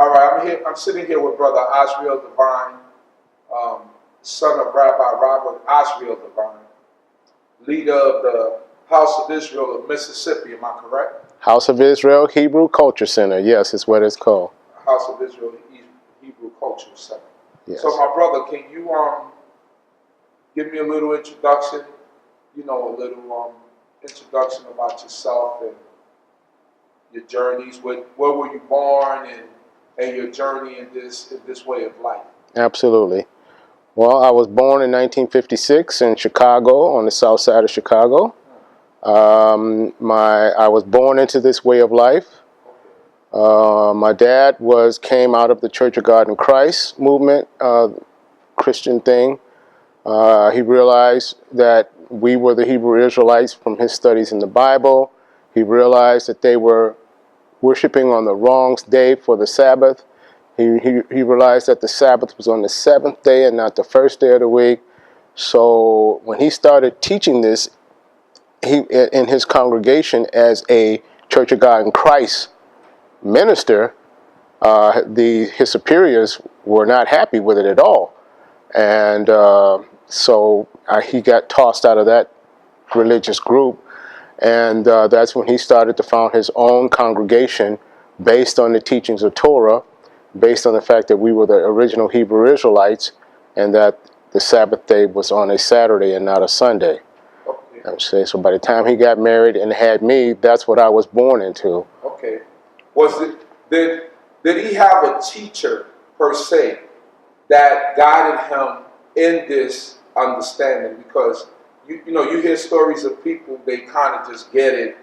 All right, I'm here. I'm sitting here with Brother Azriel Devine, son of Rabbi Robert Azriel Devine, leader of the House of Israel of Mississippi. Am I correct? House of Israel Hebrew Culture Center. Yes, it's what it's called. House of Israel Hebrew Culture Center. Yes. So, my brother, can you give me a little introduction? You know, a little introduction about yourself and your journeys. Where were you born, and your journey in this way of life? Absolutely. Well, I was born in 1956 in Chicago, on the south side of Chicago. I was born into this way of life. My dad came out of the Church of God in Christ movement, Christian thing. He realized that we were the Hebrew Israelites from his studies in the Bible. He realized that they were worshiping on the wrong day for the Sabbath. He realized that the Sabbath was on the seventh day and not the first day of the week. So when he started teaching this, in his congregation as a Church of God in Christ minister, his superiors were not happy with it at all. And so he got tossed out of that religious group. And that's when he started to found his own congregation based on the teachings of Torah, based on the fact that we were the original Hebrew Israelites, and that the Sabbath day was on a Saturday and not a Sunday. Okay. So by the time he got married and had me, that's what I was born into. Okay. Did he have a teacher per se that guided him in this understanding? Because you hear stories of people, they kind of just get it,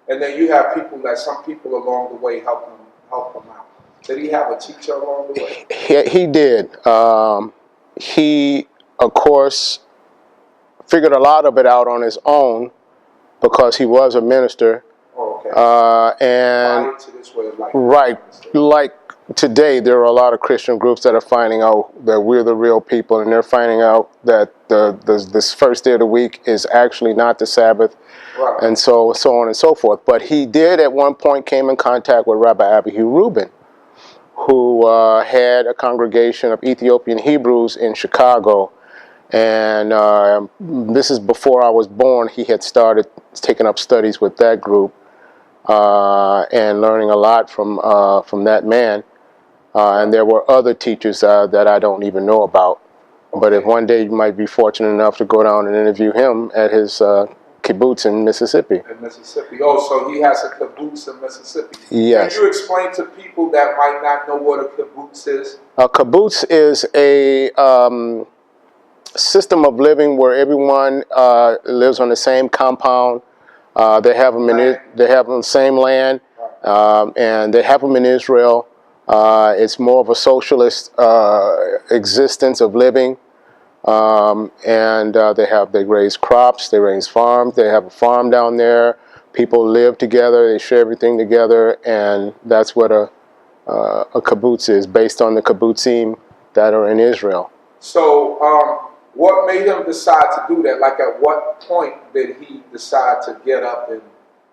and then you have some people along the way help them out. Did he have a teacher along the way? He did. He, of course, figured a lot of it out on his own because he was a minister. Oh, okay. And to this way of life. Right. Like today, there are a lot of Christian groups that are finding out that we're the real people, and they're finding out that this first day of the week is actually not the Sabbath, right. And so on and so forth. But he did at one point came in contact with Rabbi Reuben, who had a congregation of Ethiopian Hebrews in Chicago. And this is before I was born. He had started taking up studies with that group and learning a lot from that man. And there were other teachers that I don't even know about. Okay. But if one day you might be fortunate enough to go down and interview him at his kibbutz in Mississippi. In Mississippi. Oh, so he has a kibbutz in Mississippi. Yes. Can you explain to people that might not know what a kibbutz is? A kibbutz is a system of living where everyone lives on the same compound. They have them on the same land, and they have them in Israel. It's more of a socialist existence of living. And they raise crops, they raise farms, they have a farm down there. People live together, they share everything together, and that's what a kibbutz is, based on the kibbutzim that are in Israel. So, what made him decide to do that? Like, at what point did he decide to get up and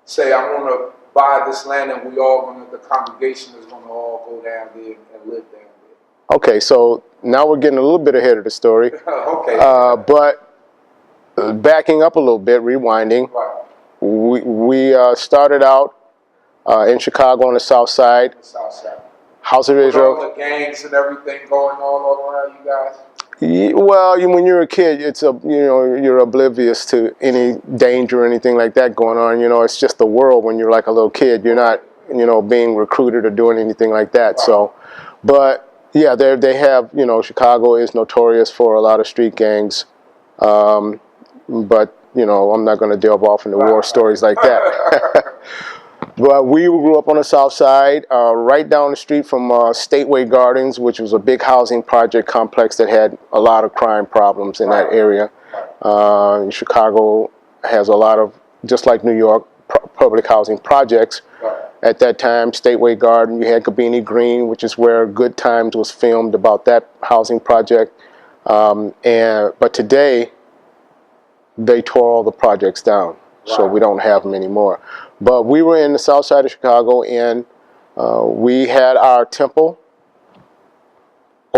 say, "I'm going to buy this land, and the congregation is going to all go down there and live down there"? Okay, so now we're getting a little bit ahead of the story. Okay. But backing up a little bit, rewinding, right. We started out in Chicago on the south side. The south side. House of Israel. All the gangs and everything going on all around you guys? Well, when you're a kid, you're oblivious to any danger or anything like that going on. It's just the world when you're like a little kid. You're not, being recruited or doing anything like that. Right. So, but yeah, they have, Chicago is notorious for a lot of street gangs. But, I'm not going to delve off into war stories like that. But we grew up on the south side, right down the street from Stateway Gardens, which was a big housing project complex that had a lot of crime problems in that area. Chicago has a lot of, just like New York, public housing projects. At that time, Stateway Garden, you had Cabrini Green, which is where Good Times was filmed about that housing project. But today, they tore all the projects down, so we don't have them anymore. But we were in the south side of Chicago, and we had our temple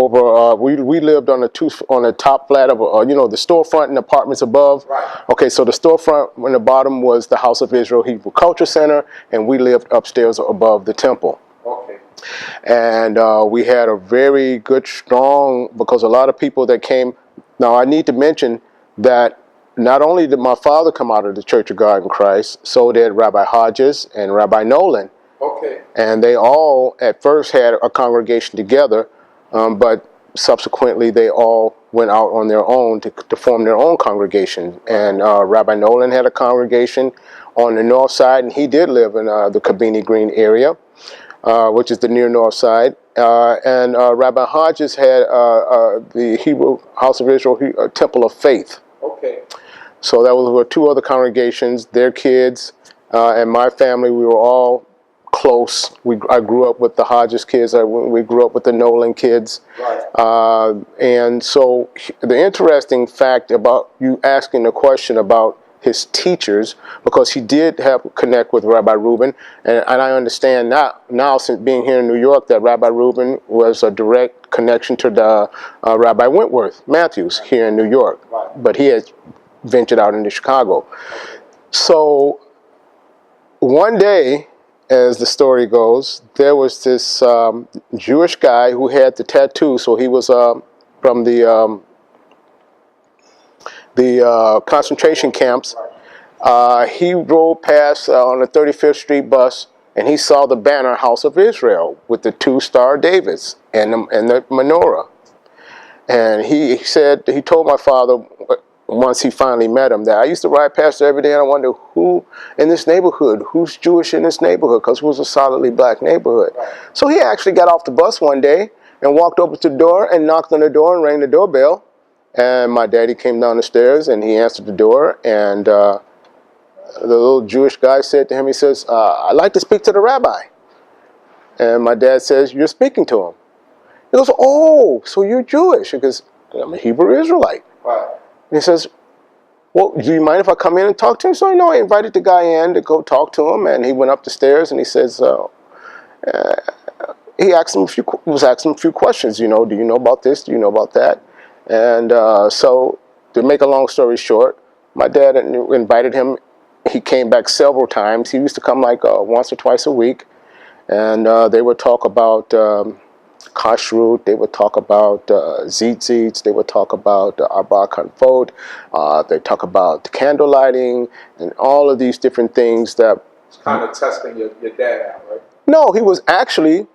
over. We lived on the top flat of the storefront and apartments above. Right. Okay, so the storefront on the bottom was the House of Israel Hebrew Culture Center, and we lived upstairs above the temple. Okay. And we had a very good, strong, because a lot of people that came. Now I need to mention that not only did my father come out of the Church of God in Christ, so did Rabbi Hodges and Rabbi Nolan. Okay. And they all at first had a congregation together, but subsequently they all went out on their own to form their own congregation. And Rabbi Nolan had a congregation on the north side, and he did live in the Cabrini Green area, which is the near north side. And Rabbi Hodges had the Hebrew House of Israel Temple of Faith. Okay. So that were two other congregations, their kids, and my family. We were all close. I grew up with the Hodges kids. We grew up with the Nolan kids. Right. And so the interesting fact about you asking the question about his teachers, because he did connect with Rabbi Reuben, and I understand now since being here in New York that Rabbi Reuben was a direct connection to the Rabbi Wentworth Matthews here in New York. Right. But he had ventured out into Chicago. Okay. So one day, as the story goes, there was this Jewish guy who had the tattoo. So he was from the concentration camps. He drove past on the 35th Street bus, and he saw the banner House of Israel with the 2-star Davids and the menorah. And he told my father, once he finally met him, that I used to ride past there every day and I wonder who in this neighborhood, who's Jewish in this neighborhood, because it was a solidly black neighborhood. Right. So he actually got off the bus one day and walked over to the door and knocked on the door and rang the doorbell. And my daddy came down the stairs and he answered the door, and the little Jewish guy said to him, he says, I'd like to speak to the rabbi. And my dad says, you're speaking to him. He goes, oh, so you're Jewish? He goes, I'm a Hebrew Israelite. Right. And he says, well, do you mind if I come in and talk to him? So I invited the guy in to go talk to him, and he went up the stairs and he says, he was asking him a few questions, do you know about this? Do you know about that? And so to make a long story short, my dad invited him. He came back several times. He used to come like once or twice a week, and they would talk about kashrut, they would talk about tzitzits, they would talk about arba kanfot, they talk about candle lighting, and all of these different things that... It's kind of testing your dad out, right? No, he was actually,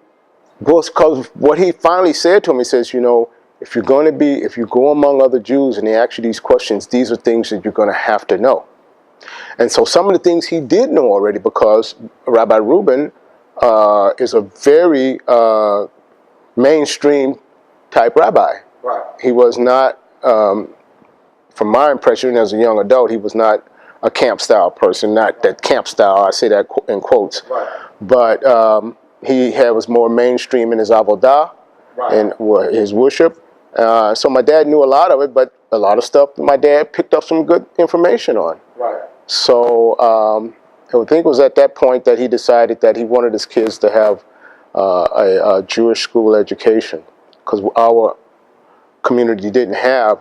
because what he finally said to him, he says, if you go among other Jews and they ask you these questions, these are things that you're going to have to know. And so some of the things he did know already, because Rabbi Reuben is a very mainstream type rabbi. Right. He was not, from my impression as a young adult, he was not a camp style person, not that camp style, I say that in quotes. Right. But he was more mainstream in his avodah, right, and his worship. So my dad knew a lot of it, but a lot of stuff my dad picked up some good information on. Right. So I think it was at that point that he decided that he wanted his kids to have a Jewish school education, because our community didn't have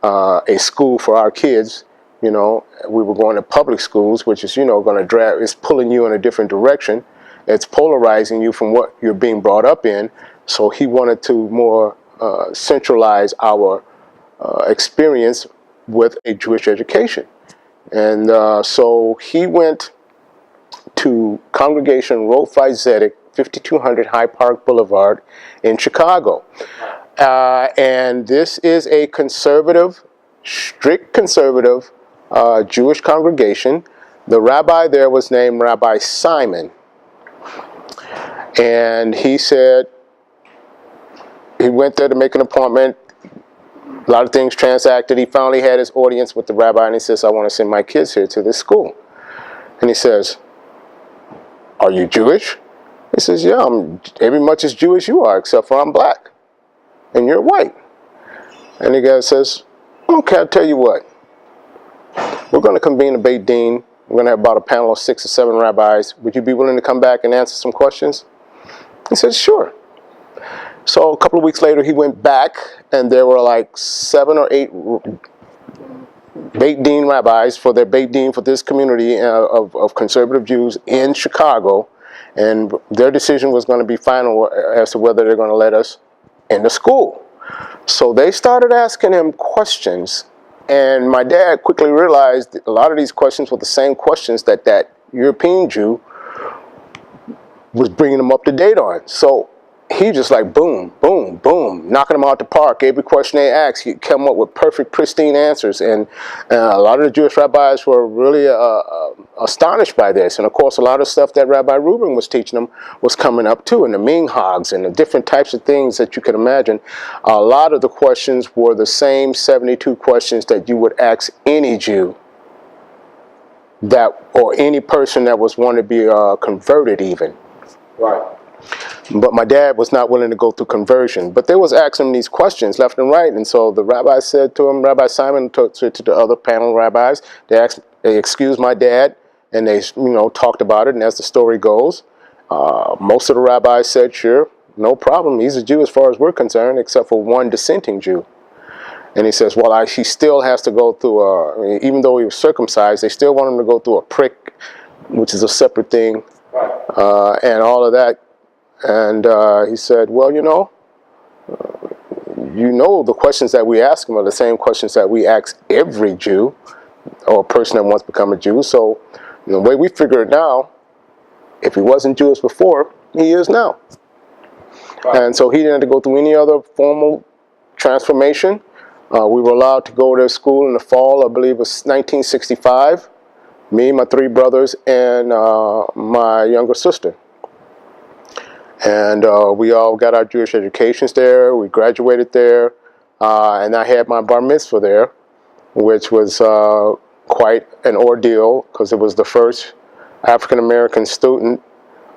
a school for our kids. We were going to public schools, which is, it's pulling you in a different direction. It's polarizing you from what you're being brought up in. So he wanted to more centralize our experience with a Jewish education. And so he went to Congregational, Road 5200 Hyde Park Boulevard in Chicago. And this is a conservative, strict conservative Jewish congregation. The rabbi there was named Rabbi Simon. And he said he went there to make an appointment. A lot of things transacted. He finally had his audience with the rabbi, and he says, I want to send my kids here to this school. And he says, are you Jewish? He says, yeah, I'm every much as Jewish you are, except for I'm black, and you're white. And the guy says, okay, I'll tell you what. We're going to convene a Beit Din. We're going to have about a panel of 6 or 7 rabbis. Would you be willing to come back and answer some questions? He says, sure. So a couple of weeks later, he went back, and there were like 7 or 8 Beit Din rabbis for their Beit Din for this community of conservative Jews in Chicago, and their decision was going to be final as to whether they're going to let us in the school. So they started asking him questions, and my dad quickly realized that a lot of these questions were the same questions that that European Jew was bringing them up to date on. So he just like boom, boom, boom, knocking them out the park. Every question they asked, he came up with perfect, pristine answers. And a lot of the Jewish rabbis were really astonished by this. And of course, a lot of stuff that Rabbi Reuben was teaching them was coming up too, and the Minghogs and the different types of things that you can imagine. A lot of the questions were the same 72 questions that you would ask any Jew that, or any person that was wanting to be converted even. Right. But my dad was not willing to go through conversion. But they was asking him these questions left and right. And so the rabbi said to him, Rabbi Simon talked to the other panel rabbis. They excused my dad, and they talked about it. And as the story goes, most of the rabbis said, sure, no problem. He's a Jew as far as we're concerned, except for one dissenting Jew. And he says, well, he still has to go through, even though he was circumcised, they still want him to go through a prick, which is a separate thing, and all of that. And he said, well, the questions that we ask him are the same questions that we ask every Jew or a person that wants to become a Jew. So the way we figure it now, if he wasn't Jewish before, he is now. And so he didn't have to go through any other formal transformation. We were allowed to go to school in the fall, I believe it was 1965, me, my 3 brothers, and my younger sister. And we all got our Jewish educations there. We graduated there. And I had my bar mitzvah there, which was quite an ordeal because it was the first African-American student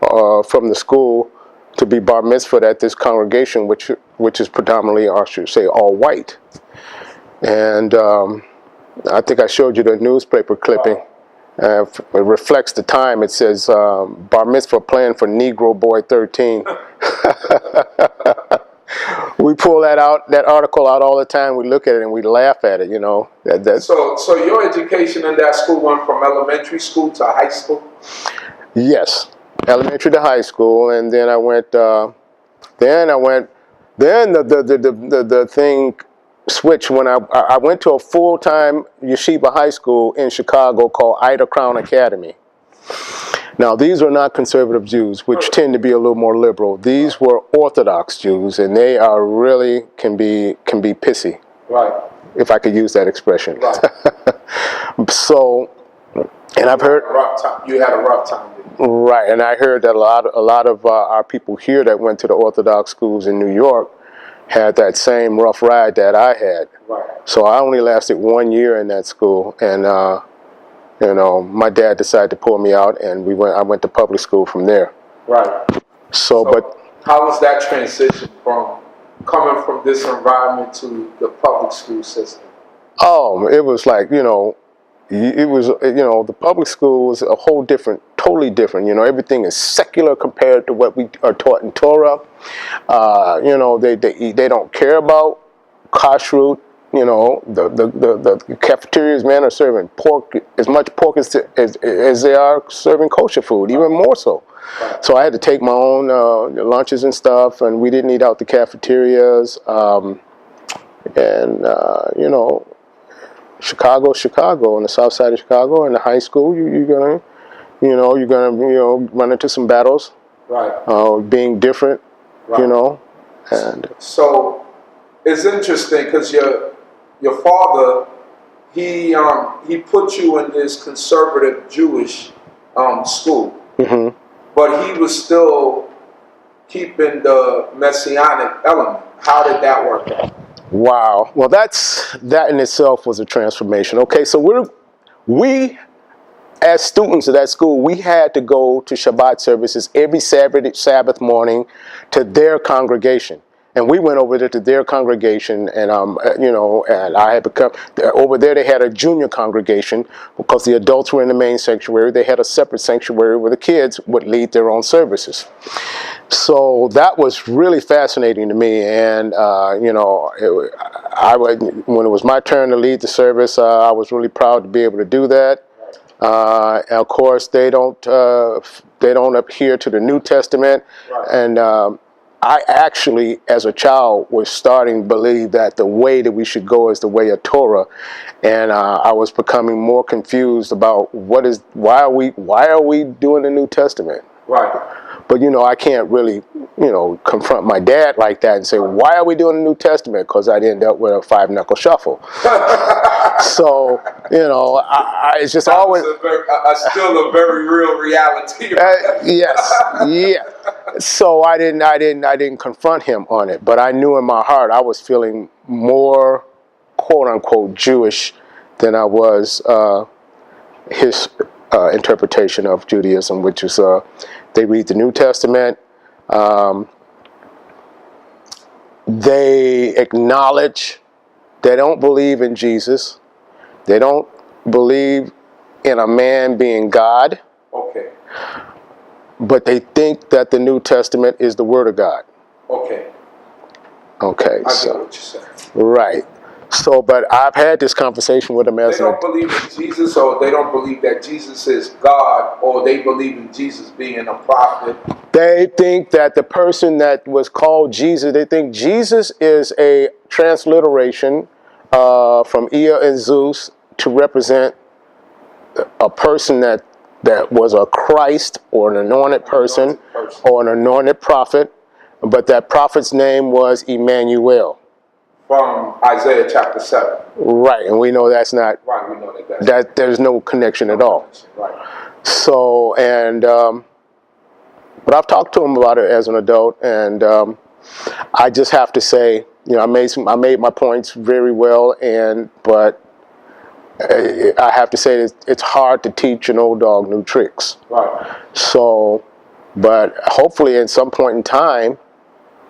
from the school to be bar mitzvahed at this congregation, which is predominantly, or I should say, all white. And I think I showed you the newspaper clipping. It reflects the time. It says, bar mitzvah plan for Negro boy 13. We pull that article out all the time. We look at it and we laugh at it, So your education in that school went from elementary school to high school? Yes, elementary to high school, and then I went, the thing switch when I went to a full-time yeshiva high school in Chicago called Ida Crown Academy. Now, these are not conservative Jews, which tend to be a little more liberal. These were Orthodox Jews, and they are really can be pissy. Right. If I could use that expression. Right. So, and I've heard you had a rough time. Right, and I heard that a lot of our people here that went to the Orthodox schools in New York had that same rough ride that I had. Right. So I only lasted 1 year in that school, and my dad decided to pull me out, and I went to public school from there. Right. So but how was that transition from coming from this environment to the public school system? Oh, it was like, the public school was a whole different, totally different. Everything is secular compared to what we are taught in Torah. They don't care about kashrut. The cafeterias, man, are serving as much pork as they are serving kosher food, even more so. Right. So I had to take my own lunches and stuff, and we didn't eat out the cafeterias. Chicago, on the south side of Chicago, in the high school, you're gonna run into some battles. Right. Being different, right. And so it's interesting because your father, he put you in this conservative Jewish school, mm-hmm. but he was still keeping the messianic element. How did that work out? Wow. Well, that in itself was a transformation. Okay, so we as students of that school, we had to go to Shabbat services every Sabbath morning to their congregation. And we went over there to their congregation, and and I had become over there. They had a junior congregation because the adults were in the main sanctuary. They had a separate sanctuary where the kids would lead their own services. So that was really fascinating to me. And when it was my turn to lead the service, I was really proud to be able to do that. Of course, they don't adhere to the New Testament, and I actually, as a child, was starting to believe that the way that we should go is the way of Torah, and I was becoming more confused about why are we doing the New Testament? Right. But I can't really confront my dad like that and say, why are we doing the New Testament? Because I'd end up with a 5-knuckle shuffle. So it's just always still a very real reality. Yes, yeah. So I didn't confront him on it, but I knew in my heart I was feeling more quote unquote Jewish than I was his interpretation of Judaism, which is they read the New Testament. They acknowledge they don't believe in Jesus. They don't believe in a man being God. Okay. But they think that the New Testament is the Word of God. Okay. Okay. I get what you're saying. Right. So, but I've had this conversation with them as they don't believe in Jesus, or they don't believe that Jesus is God, or they believe in Jesus being a prophet. They think that the person that was called Jesus, they think Jesus is a transliteration from Ea and Zeus to represent a person that was a Christ or an anointed person or an anointed prophet, but that prophet's name was Emmanuel. From Isaiah chapter 7. Right, and we know that's not. Right, we know that there's no connection at all. Right. So, but I've talked to him about it as an adult, and I just have to say, I made my points very well, but I have to say that it's hard to teach an old dog new tricks. Right. So, but hopefully at some point in time,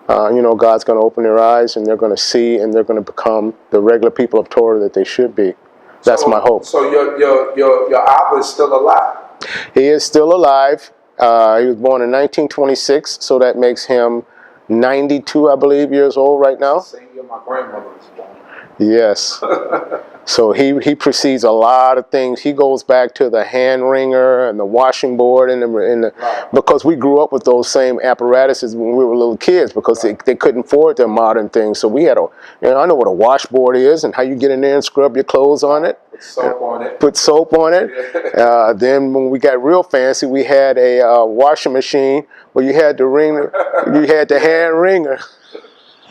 God's going to open their eyes and they're going to see and they're going to become the regular people of Torah that they should be. That's my hope. So your Abba is still alive? He is still alive. He was born in 1926, so that makes him 92, I believe, years old right now. Same year my grandmother was born. Yes. So he precedes a lot of things. He goes back to the hand wringer and the washing board because we grew up with those same apparatuses when we were little kids because they couldn't afford their modern things. So we had I know what a washboard is and how you get in there and scrub your clothes on it. Put soap on it. Yeah. Then when we got real fancy, we had a washing machine where you had the hand wringer.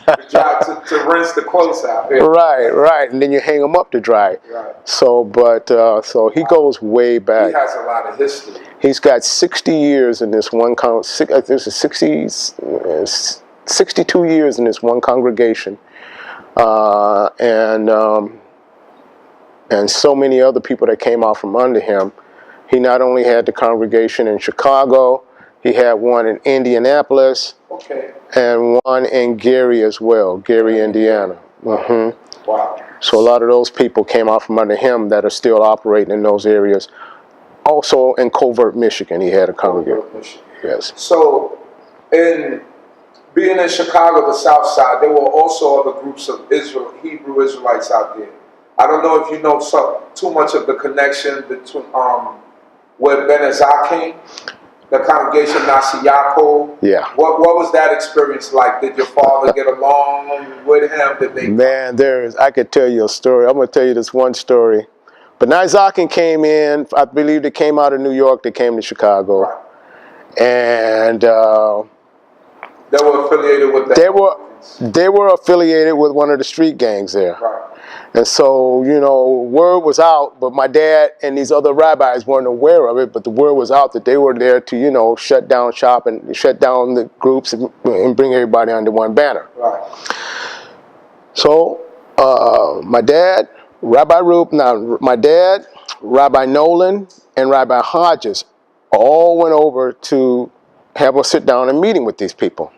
to rinse the clothes out. Yeah. Right, and then you hang them up to dry. Right. So, so he goes way back. He has a lot of history. He's got 60 years in this one. This is 62 years in this one congregation, and so many other people that came out from under him. He not only had the congregation in Chicago, he had one in Indianapolis. Okay. And one in Gary as well, Gary, Indiana. Mm-hmm. Wow. So a lot of those people came out from under him that are still operating in those areas. Also in Covert, Michigan, he had a congregation. Yes. So, in being in Chicago, the South Side, there were also other groups of Hebrew Israelites out there. I don't know if you know too much of the connection between where Ben Azar came. The congregation Nasi Yaakov. Yeah. What was that experience like? Did your father get along with him? Man, I could tell you a story. I'm going to tell you this one story. But Nizakin came in, I believe they came out of New York, they came to Chicago. Right. And they were affiliated with They were affiliated with one of the street gangs there. Right. And so, word was out, but my dad and these other rabbis weren't aware of it, but the word was out that they were there to, shut down shop and shut down the groups and bring everybody under one banner. Right. So, my dad, Rabbi Nolan, and Rabbi Hodges all went over to have a sit down and meeting with these people.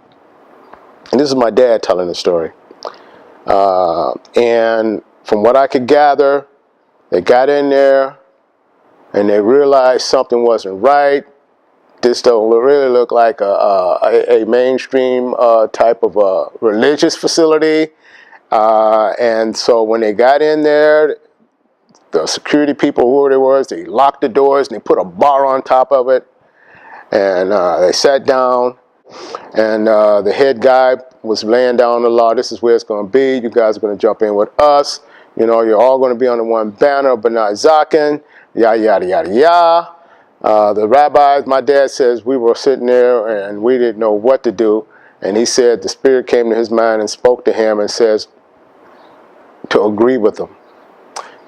And this is my dad telling the story. And from what I could gather, they got in there and they realized something wasn't right. This don't really look like a mainstream type of a religious facility. And so when they got in there, the security people, whoever it was, they locked the doors and they put a bar on top of it. And they sat down, and the head guy was laying down the law. This is where it's going to be. You guys are going to jump in with us. You know, you're all going to be under one banner, but not Zakin, yada, yada, yada, yada. The rabbis, my dad says, we were sitting there and we didn't know what to do. And he said the Spirit came to his mind and spoke to him and says to agree with him.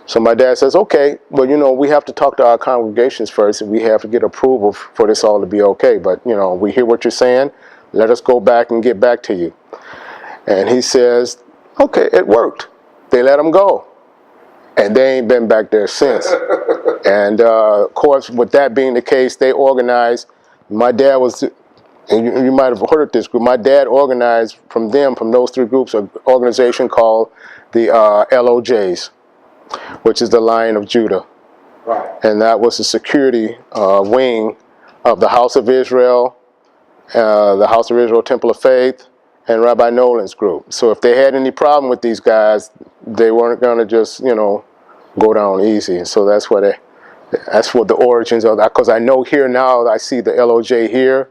So my dad says, okay, well, you know, we have to talk to our congregations first, and we have to get approval for this all to be okay. But, you know, we hear what you're saying. Let us go back and get back to you. And he says, okay, it worked. They let him go. And they ain't been back there since. And, of course, with that being the case, they organized. My dad was, and you might have heard of this group, my dad organized from those three groups, an organization called the LOJs, which is the Lion of Judah. Right. And that was the security wing of the House of Israel, the House of Israel Temple of Faith, and Rabbi Nolan's group. So if they had any problem with these guys, they weren't going to just, you know, go down easy. And so that's what the origins of that. Because I know here now, I see the LOJ here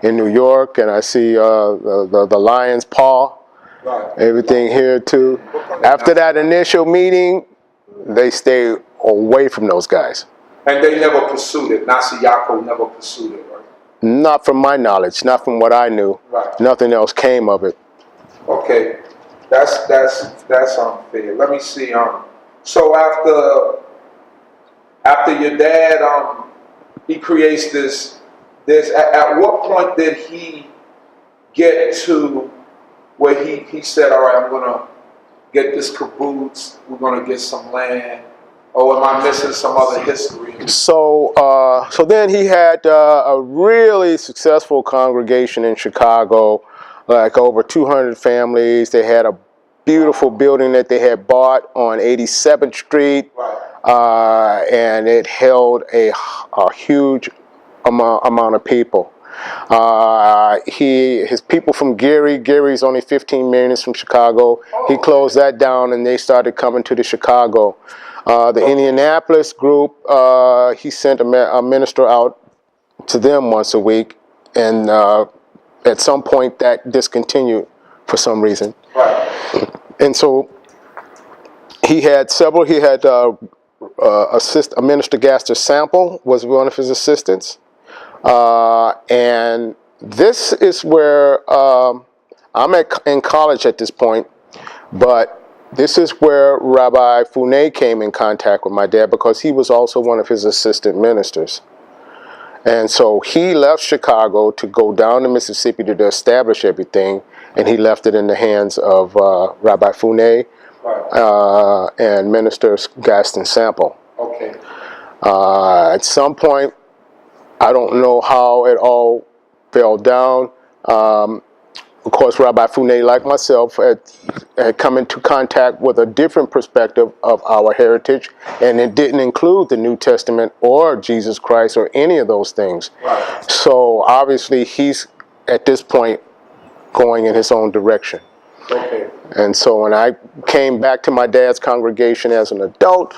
in New York, and I see the Lion's Paw, everything here too. After that initial meeting, they stayed away from those guys. And they never pursued it. Nasi Yaakov never pursued it, right? Not from my knowledge, not from what I knew. Right. Nothing else came of it. Okay, that's unfair. Let me see. So after your dad, he creates this. At what point did he get to where he said, all right, I'm gonna get this kibbutz, we're going to get some land, or am I missing some other history? So then he had a really successful congregation in Chicago, like over 200 families. They had a beautiful building that they had bought on 87th Street, and it held a huge amount of people. His people from Gary's only 15 minutes from Chicago. He closed that down and they started coming to the Chicago. The Indianapolis group, he sent a minister out to them once a week, and at some point that discontinued for some reason. And so he had several. He had a minister, Gaster Sample was one of his assistants. And this is where I'm in college at this point, but this is where Rabbi Fune came in contact with my dad, because he was also one of his assistant ministers. And so he left Chicago to go down to Mississippi to establish everything, and he left it in the hands of Rabbi Fune and Minister Gaston Sample. Okay. At some point, I don't know how it all fell down. Of course, Rabbi Fune, like myself, had come into contact with a different perspective of our heritage, and it didn't include the New Testament or Jesus Christ or any of those things. So obviously, he's at this point going in his own direction. Okay. And so when I came back to my dad's congregation as an adult,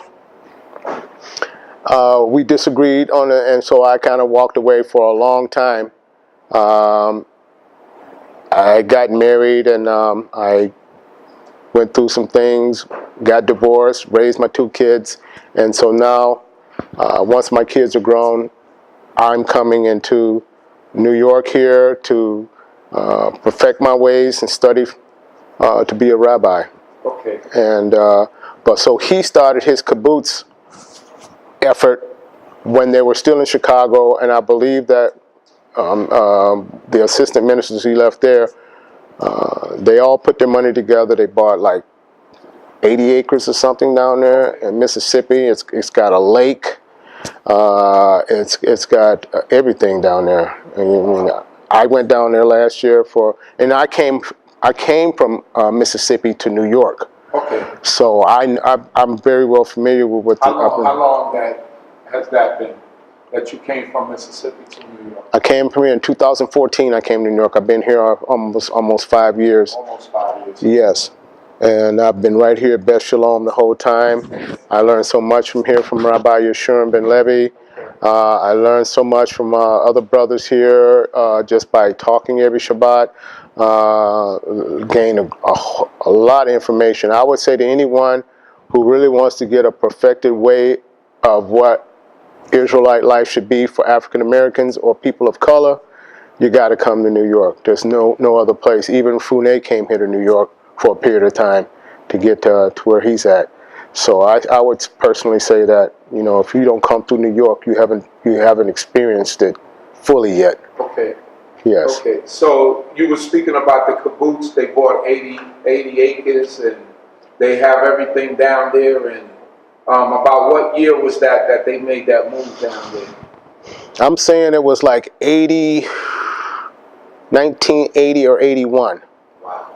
we disagreed on it, and so I kind of walked away for a long time. I got married, and I went through some things, got divorced, raised my 2 kids, and so now, once my kids are grown, I'm coming into New York here to perfect my ways and study to be a rabbi. Okay. And but so he started his kibbutz effort when they were still in Chicago, and I believe that the assistant ministers he left there, they all put their money together. They bought like 80 acres or something down there in Mississippi. It's got a lake. It's got everything down there. I went down there last year and I came from Mississippi to New York. Okay. So I'm very well familiar with what How long has that been? That you came from Mississippi to New York? I came from here in 2014. I came to New York. I've been here almost 5 years. Almost 5 years. Yes. And I've been right here at Beth Shalom the whole time. I learned so much from here, from Rabbi Yeshurun Ben Levi. I learned so much from other brothers here just by talking every Shabbat. Gained a lot of information. I would say to anyone who really wants to get a perfected way of what Israelite life should be for African Americans or people of color, you got to come to New York. There's no other place. Even Fune came here to New York for a period of time to get to where he's at. So I would personally say that, you know, if you don't come through New York, you haven't experienced it fully yet. Okay. Yes. Okay. So you were speaking about the kibbutz. They bought 80 acres and they have everything down there. And about what year was that they made that move down there? I'm saying it was like 1980 or 81. Wow.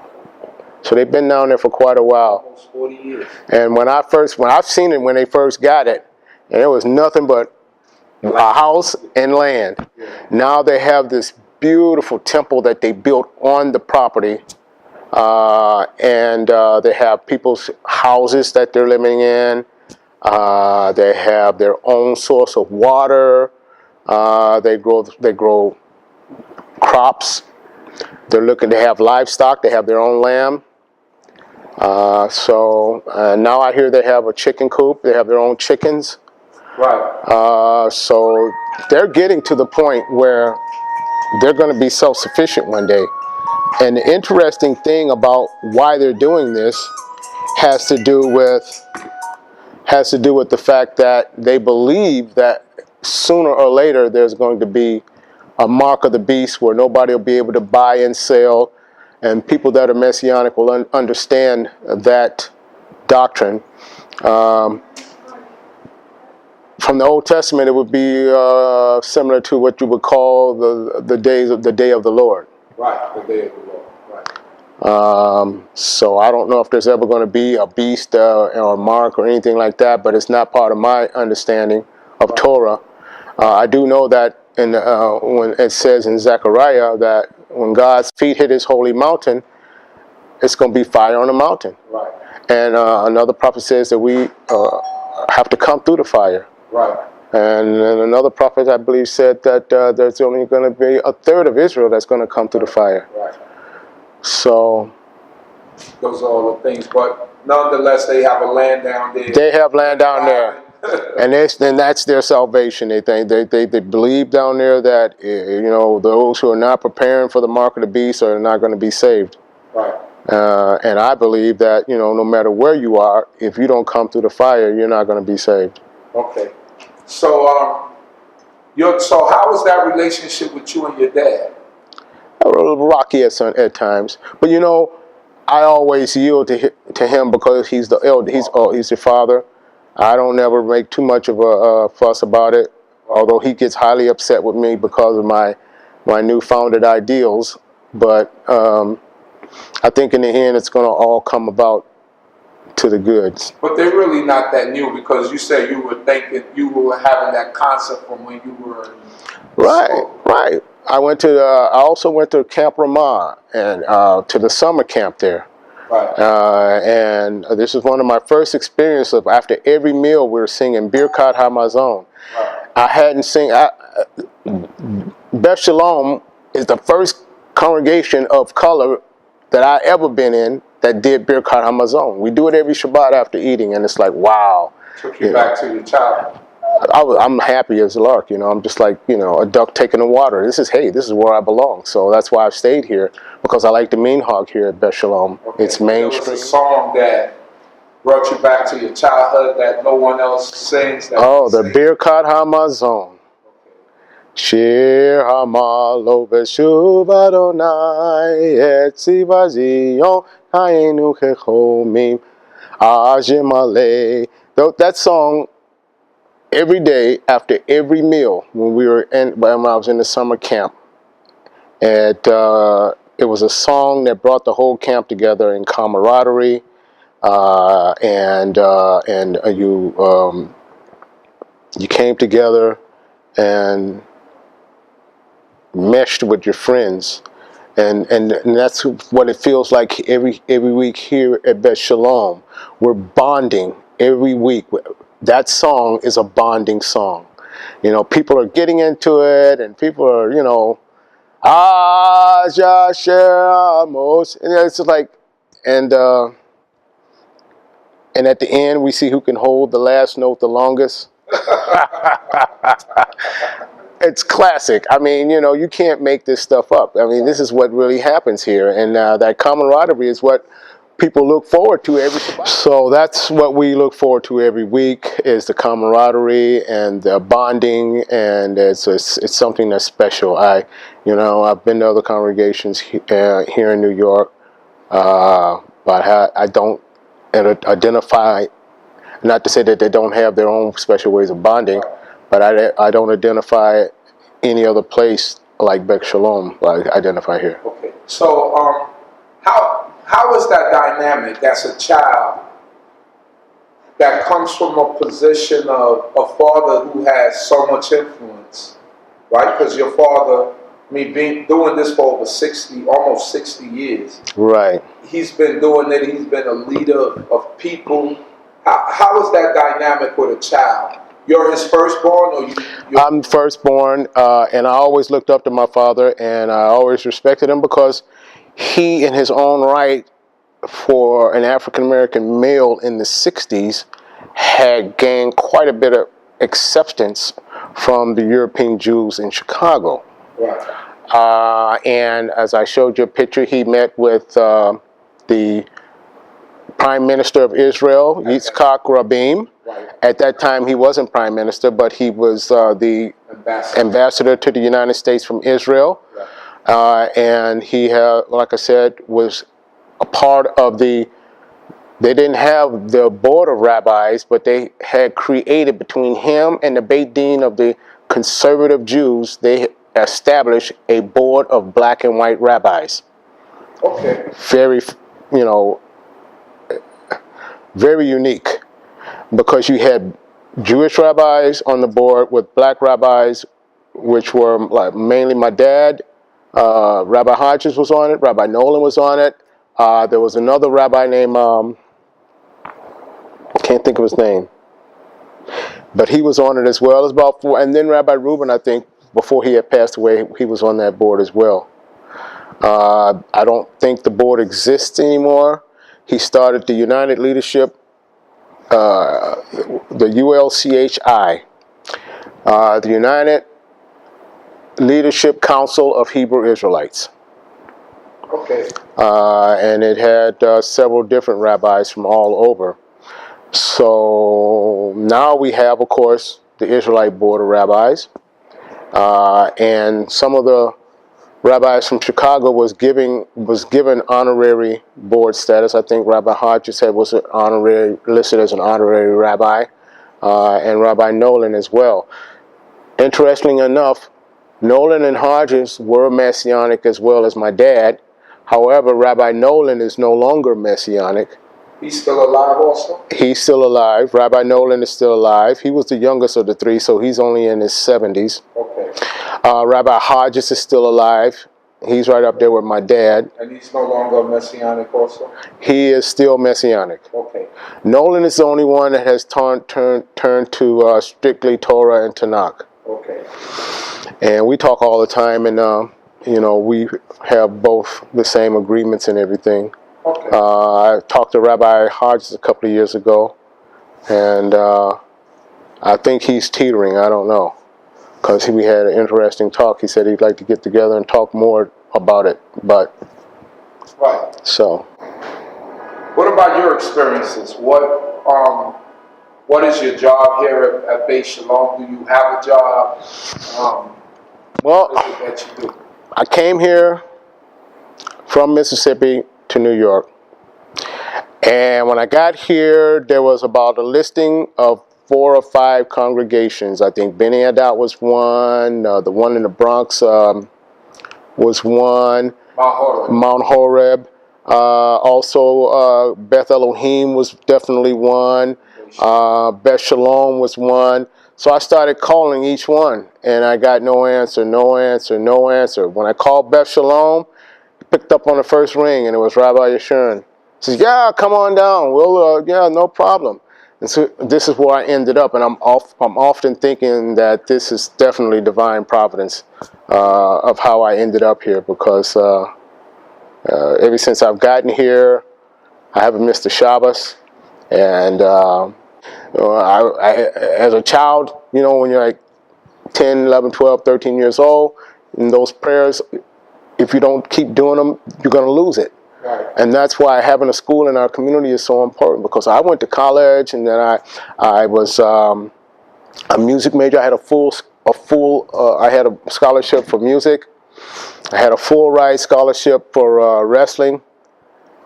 So they've been down there for quite a while. Almost 40 years. And when I've seen it when they first got it, and it was nothing but a house and land. Yeah. Now they have this beautiful temple that they built on the property, and they have people's houses that they're living in. They have their own source of water. They grow crops. They're looking to have livestock. They have their own lamb. So now I hear they have a chicken coop. They have their own chickens. Right. So they're getting to the point where they're going to be self-sufficient one day. And the interesting thing about why they're doing this has to do with the fact that they believe that sooner or later there's going to be a mark of the beast where nobody will be able to buy and sell, and people that are messianic will understand that doctrine. From the Old Testament, it would be similar to what you would call the day of the Lord. Right, the day of the Lord. Right. So I don't know if there's ever going to be a beast or a mark or anything like that, but it's not part of my understanding of Right. Torah. I do know that when it says in Zechariah that when God's feet hit his holy mountain, it's going to be fire on the mountain. Right. And another prophet says that we have to come through the fire. Right. And another prophet, I believe, said that there's only going to be a third of Israel that's going to come through the fire. Right. So those are all the things, but nonetheless, they have a land down there. They have land down there, and that's their salvation. They think they believe down there that those who are not preparing for the mark of the beast are not going to be saved. Right. And I believe that no matter where you are, if you don't come through the fire, you're not going to be saved. Okay. So so how was that relationship with you and your dad? A little rocky at times, but I always yield to him because he's the elder. He's the father. I don't ever make too much of a fuss about it, although he gets highly upset with me because of my newfounded ideals. But I think in the end, it's going to all come about to the goods. But they're really not that new, because you said you were having that concept from when you were in school. Right. I also went to Camp Ramah and to the summer camp there. Right. And this is one of my first experiences of after every meal we were singing Birkat HaMazon. Right. I hadn't sing. Beth Shalom is the first congregation of color that I ever been in that did Birkat HaMazon. We do it every Shabbat after eating, and it's like, wow. Took you back to your childhood. I'm happy as a lark, I'm just like, a duck taking the water. This is where I belong. So that's why I've stayed here, because I like the mean hog here at Beth Shalom. Okay. It's mainstream. There was a song that brought you back to your childhood that no one else sings. The Birkat HaMazon. Shir Hamalo Beshuv Adonai Etziva Zion Hayenu Chechomim Ajimale. That song, every day after every meal when I was in the summer camp, It was a song that brought the whole camp together in camaraderie, you came together and meshed with your friends, and that's what it feels like every week here at Beth Shalom. We're bonding every week. That song is a bonding song. You know, people are getting into it, and people are, you know, Amos, and it's like, and at the end we see who can hold the last note the longest. It's classic. I mean, you know, you can't make this stuff up. I mean, this is what really happens here, and that camaraderie is what people look forward to every Shabbat. So that's what we look forward to every week, is the camaraderie and the bonding, and it's something that's special. I've been to other congregations here in New York, but I don't identify, not to say that they don't have their own special ways of bonding, but I don't identify any other place like Beth Shalom I identify here. Okay, so how is that dynamic as a child that comes from a position of a father who has so much influence, right? Because your father, doing this for over almost 60 years. Right. He's been doing it. He's been a leader of people. How is that dynamic with a child? You're his firstborn, or I'm firstborn, and I always looked up to my father, and I always respected him because he, in his own right, for an African-American male in the 60s, had gained quite a bit of acceptance from the European Jews in Chicago. Right. And as I showed you a picture, he met with the Prime Minister of Israel, Yitzhak Rabin. Right. At that time, he wasn't Prime Minister, but he was the ambassador to the United States from Israel. Right. And he, like I said, was a part of they didn't have the board of rabbis, but they had created, between him and the Beit Din of the conservative Jews, they established a board of black and white rabbis. Okay. Very, very unique, because you had Jewish rabbis on the board with black rabbis, which were like mainly my dad. Rabbi Hodges was on it. Rabbi Nolan was on it. There was another rabbi named, I can't think of his name, but he was on it as well. It was about 4. And then Rabbi Reuben, I think, before he had passed away, he was on that board as well. I don't think the board exists anymore. He started the United Leadership, the ULCHI, the United Leadership Council of Hebrew Israelites. Okay. And it had several different rabbis from all over. So now we have, of course, the Israelite Board of Rabbis, and some of the rabbis from Chicago was given honorary board status. I think Rabbi Hodges was listed as an honorary rabbi, and Rabbi Nolan as well. Interestingly enough, Nolan and Hodges were Messianic as well as my dad. However, Rabbi Nolan is no longer Messianic. He's still alive also? He's still alive. Rabbi Nolan is still alive. He was the youngest of the 3, so he's only in his 70s. Okay. Rabbi Hodges is still alive. He's right up there with my dad. And he's no longer Messianic also? He is still Messianic. Okay. Nolan is the only one that has turned to strictly Torah and Tanakh. Okay. And we talk all the time, and we have both the same agreements and everything. Okay. I talked to Rabbi Hodges a couple of years ago, and I think he's teetering. I don't know, because we had an interesting talk. He said he'd like to get together and talk more about it. But right. So, what about your experiences? What is your job here at Beit Shalom? Do you have a job? Well, what is it that you do? I came here from Mississippi to New York, and when I got here, there was about a listing of 4 or 5 congregations. I think Beni Adat was one, the one in the Bronx, was one. Mount Horeb. Mount Horeb. Also, Beth Elohim was definitely one. Beth Shalom was one. So I started calling each one, and I got no answer, no answer, no answer. When I called Beth Shalom, picked up on the first ring, and it was Rabbi Yeshurun. He says, "Yeah, come on down. We'll, yeah, no problem." And so this is where I ended up, and I'm often thinking that this is definitely divine providence of how I ended up here, because ever since I've gotten here, I haven't missed a Shabbos. And as a child, you know, when you're like 10, 11, 12, 13 years old, and those prayers, if you don't keep doing them, you're going to lose it. Right. And that's why having a school in our community is so important, because I went to college, and then I was a music major. I had I had a scholarship for music. I had a full ride scholarship for wrestling.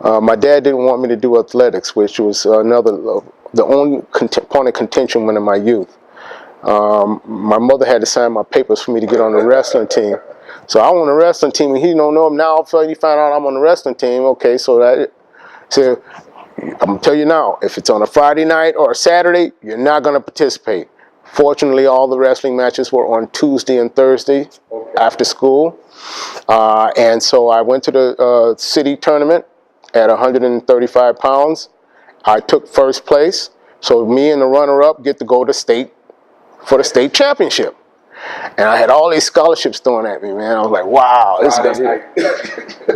My dad didn't want me to do athletics, which was the only point of contention when in my youth. My mother had to sign my papers for me to get on the wrestling team. So I'm on the wrestling team, and he don't know him now. So he found out I'm on the wrestling team. Okay, so I'm gonna tell you now, if it's on a Friday night or a Saturday, you're not gonna participate. Fortunately, all the wrestling matches were on Tuesday and Thursday after school. And so I went to the city tournament at 135 pounds. I took first place. So me and the runner-up get to go to state for the state championship. And I had all these scholarships thrown at me, man. I was like, wow. This is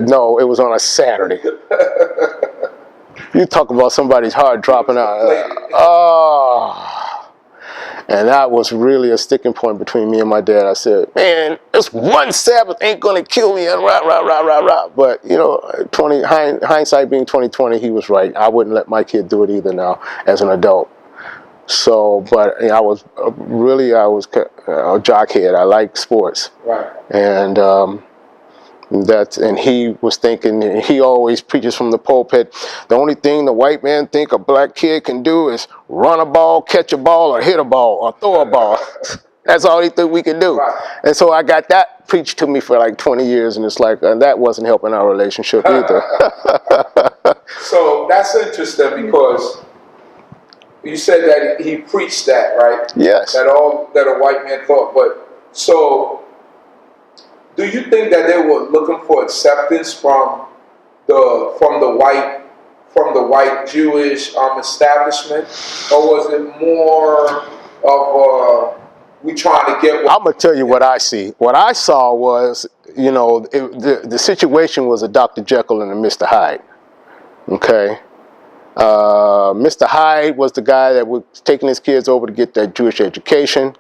No, it was on a Saturday. You talk about somebody's heart dropping out. And that was really a sticking point between me and my dad. I said, man, this one Sabbath ain't going to kill me. And rah, rah, rah, rah, rah. But, you know, hindsight being 20/20, he was right. I wouldn't let my kid do it either now as an adult. So, but you know, I was a jockhead. I like sports. Right. And and he was thinking, he always preaches from the pulpit, the only thing the white man think a black kid can do is run a ball, catch a ball, or hit a ball, or throw a ball. That's all he think we can do. Right. And so I got that preached to me for like 20 years, and it's like, that wasn't helping our relationship either. So that's interesting, because you said that he preached that, right? Yes. That a white man thought. But so, do you think that they were looking for acceptance from the white Jewish establishment, or was it more of we trying to get? I'm gonna tell you what I see. What I saw was, you know, the situation was a Dr. Jekyll and a Mr. Hyde. Okay. Mr. Hyde was the guy that was taking his kids over to get that Jewish education.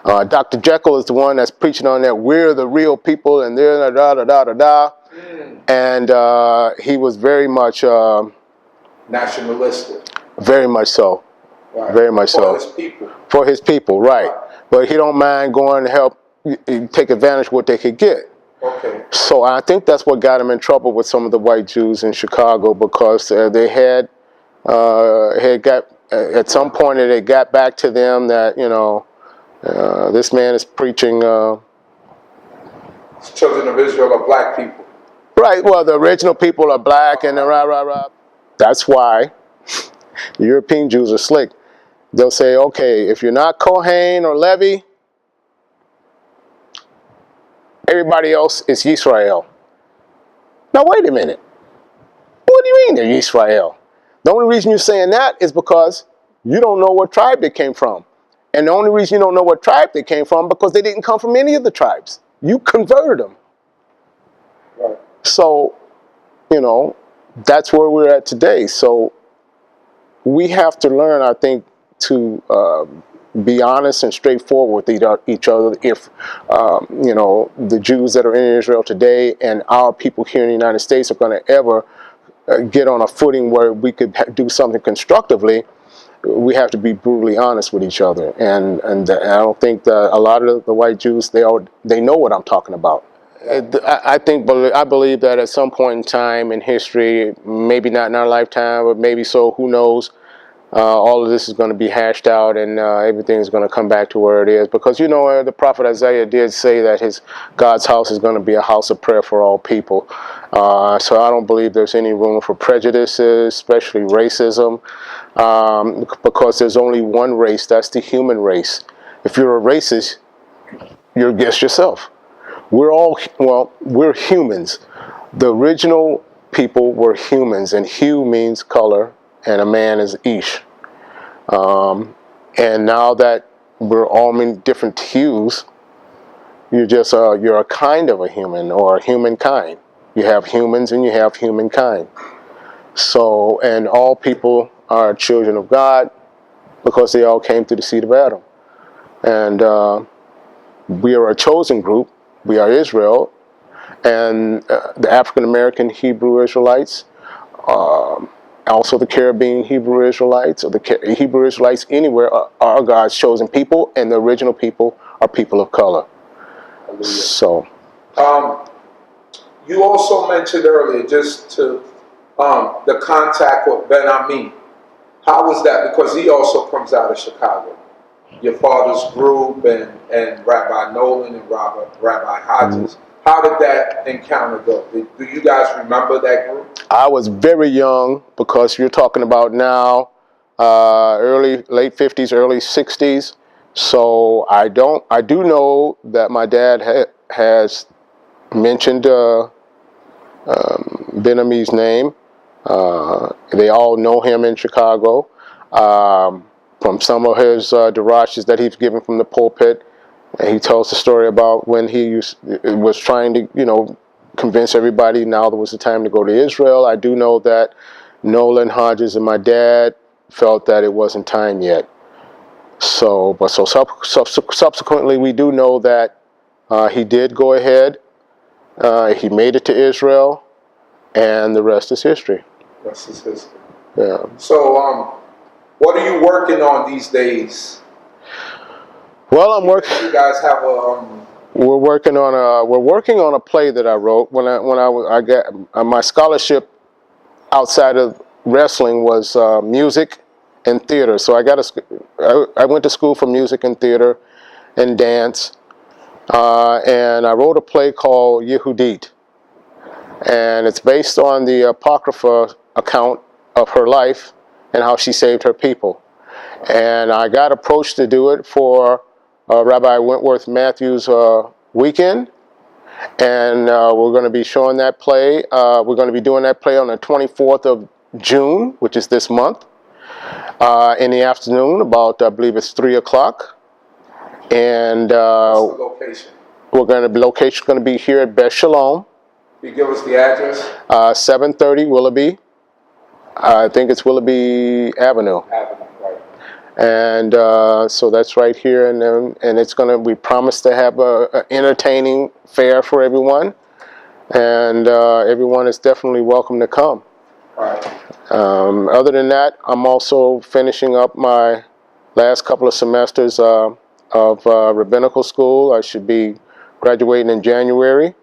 Dr. Jekyll is the one that's preaching on that we're the real people and they're da-da-da-da-da. And he was very much nationalistic. Very much so. Right. Very much so. For his people. For his people, right. But he don't mind going to help take advantage of what they could get. Okay. So I think that's what got him in trouble with some of the white Jews in Chicago, because they had got at some point it got back to them that, you know, this man is preaching. Children of Israel are black people. Right. Well, the original people are black, and rah rah rah. That's why European Jews are slick. They'll say, okay, if you're not Kohen or Levi, everybody else is Yisrael. Now wait a minute. What do you mean they're Yisrael? The only reason you're saying that is because you don't know what tribe they came from. And the only reason you don't know what tribe they came from because they didn't come from any of the tribes. You converted them. Right. So, you know, that's where we're at today. So we have to learn, I think, to be honest and straightforward with each other. If, you know, the Jews that are in Israel today and our people here in the United States are going to ever get on a footing where we could do something constructively, we have to be brutally honest with each other. And I don't think that a lot of the white Jews, they know what I'm talking about. I believe that at some point in time in history, maybe not in our lifetime, but maybe so, who knows, all of this is going to be hashed out, and everything is going to come back to where it is. Because, you know, the prophet Isaiah did say that God's house is going to be a house of prayer for all people. So I don't believe there's any room for prejudices, especially racism, because there's only one race. That's the human race. If you're a racist, you're against yourself. We're humans. The original people were humans, and hue means color, and a man is ish. And now that we're all in different hues, you're a kind of a human, or a humankind. You have humans and you have humankind. So, and all people are children of God because they all came through the seed of Adam. And we are a chosen group. We are Israel, and the African American Hebrew Israelites, also the Caribbean Hebrew Israelites, or the Hebrew Israelites anywhere are God's chosen people, and the original people are people of color. Hallelujah. So, you also mentioned earlier just to the contact with Ben Ami. How was that? Because he also comes out of Chicago. Your father's group and Rabbi Nolan and Rabbi Hodges. How did that encounter go? Do you guys remember that group? I was very young, because you're talking about now, late 50s, early 60s. So I do know that my dad has mentioned Ben Ami's name. They all know him in Chicago. From some of his derashes that he's given from the pulpit. And he tells the story about when he was trying to, you know, convince everybody now there was the time to go to Israel. I do know that Nolan, Hodges, and my dad felt that it wasn't time yet. So subsequently, we do know that he did go ahead. He made it to Israel, and the rest is history. Rest is history. Yeah. So, what are you working on these days? Well, I'm working. You guys have We're working on a play that I wrote when I got my scholarship outside of wrestling was music and theater. So I went to school for music and theater and dance, and I wrote a play called Yehudit, and it's based on the Apocrypha account of her life and how she saved her people. And I got approached to do it for Rabbi Wentworth Matthews' weekend, and we're going to be showing that play. We're going to be doing that play on the 24th of June, which is this month, in the afternoon, about, I believe it's 3 o'clock. And what's the location? Location's going to be here at Beth Shalom. Can you give us the address? 730 Willoughby. I think it's Willoughby Avenue. Right. And so that's right here, and we promise to have a entertaining fair for everyone, and everyone is definitely welcome to come. Right. Other than that, I'm also finishing up my last couple of semesters of rabbinical school. I should be graduating in January,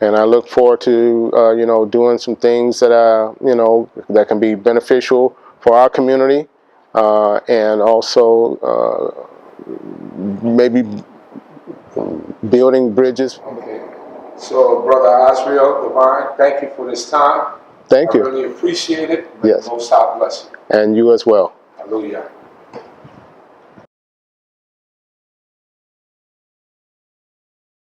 and I look forward to doing some things that that can be beneficial for our community. And also maybe building bridges. Okay. So, Brother Azriel Devine, thank you for this time. Thank you. I really appreciate it. Yes. Most High bless you. And you as well. Hallelujah.